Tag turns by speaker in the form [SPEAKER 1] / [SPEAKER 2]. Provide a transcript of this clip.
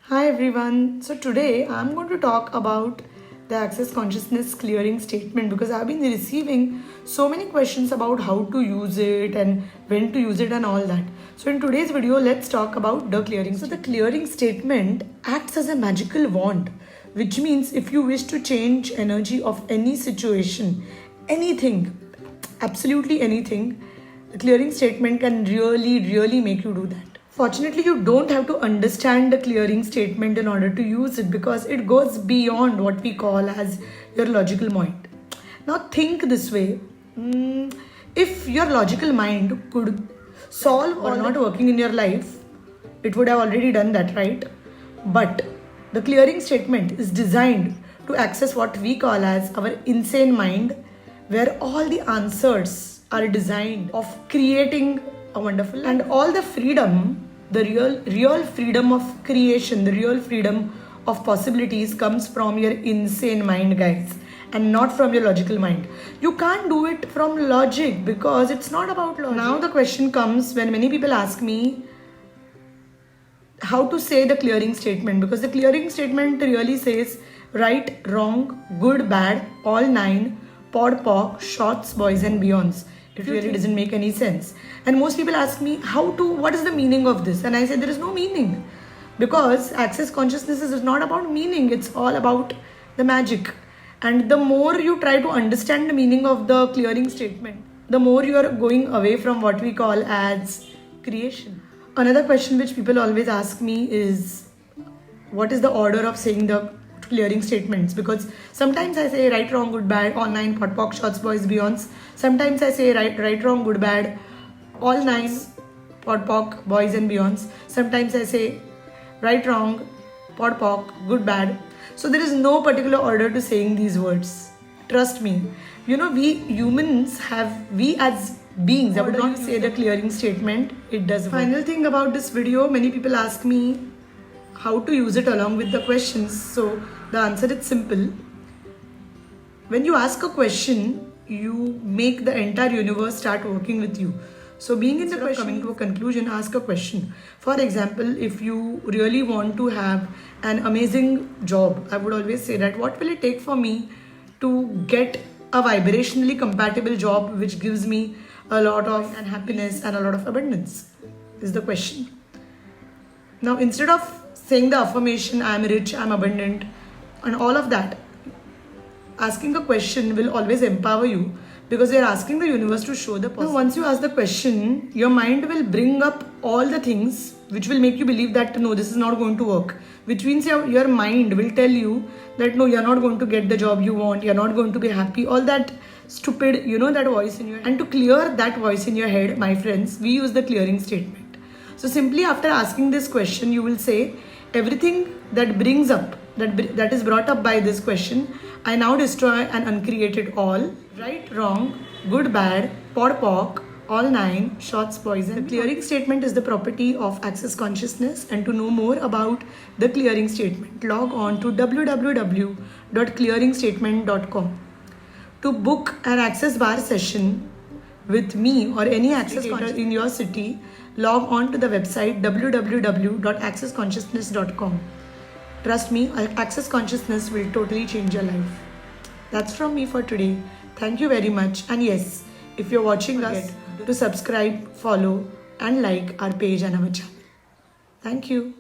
[SPEAKER 1] Hi everyone. So today I'm going to talk about the Access Consciousness Clearing Statement because I've been receiving so many questions about how to use it and when to use it and all that. So in today's video, let's talk about the clearing. So the clearing statement acts as a magical wand, which means if you wish to change energy of any situation, anything, absolutely anything, the clearing statement can really make you do that. Fortunately, you don't have to understand the clearing statement in order to use it because it goes beyond what we call as your logical mind. Now, think this way. If your logical mind could solve or not working in your life, it would have already done that, right? But the clearing statement is designed to access what we call as our insane mind, where all the answers are designed of creating a wonderful and all the freedom, the real freedom of creation, the real freedom of possibilities comes from your insane mind, guys, and not from your logical mind. You can't do it from logic because it's not about logic. Now the question comes when many people ask me how to say the clearing statement, because the clearing statement really says right, wrong, good, bad, all nine, pod, poc, shots, boys and beyonds. It really doesn't make any sense. And most people ask me what is the meaning of this? And I say there is no meaning, because access consciousness is not about meaning. It's all about the magic. And the more you try to understand the meaning of the clearing statement, the more you are going away from what we call as creation. Another question which people always ask me is, what is the order of saying the clearing statements? Because sometimes I say right, wrong, good, bad, all nine, pot, poc, shots, boys, beyonds. Sometimes I say right, wrong, good, bad, all nine, pot, poc, boys and beyonds. Sometimes I say right, wrong, pot, poc, good, bad. So there is no particular order to saying these words. Trust me. We humans we as beings, I would not say the clearing statement. It does. Final thing about this video, many people ask me how to use it along with the questions. So the answer is simple. When you ask a question, you make the entire universe start working with you. So being in the question, coming to a conclusion, ask a question. For example, if you really want to have an amazing job, I would always say that what will it take for me to get a vibrationally compatible job which gives me a lot of happiness and a lot of abundance, is the question. Now, instead of saying the affirmation, I am rich, I am abundant, and all of that, asking a question will always empower you, because you're asking the universe to show the possible. Now, once you ask the question, your mind will bring up all the things which will make you believe that no, this is not going to work, which means your mind will tell you that no, you're not going to get the job you want, you're not going to be happy, all that stupid, that voice in your head. And to clear that voice in your head, my friends, we use the clearing statement. So simply after asking this question, you will say, everything that brings up, that is brought up by this question, I now destroy and uncreate it all. Right, wrong, good, bad, pod, poc, all nine, shots, poison. The clearing statement is the property of Access Consciousness, and to know more about the clearing statement, log on to www.clearingstatement.com. To book an Access Bar session with me or any Access Consciousness in your city, log on to the website www.accessconsciousness.com. Trust me, Access Consciousness will totally change your life. That's from me for today. Thank you very much. And yes, if you're watching us, to subscribe, follow and like our page and our channel. Thank you.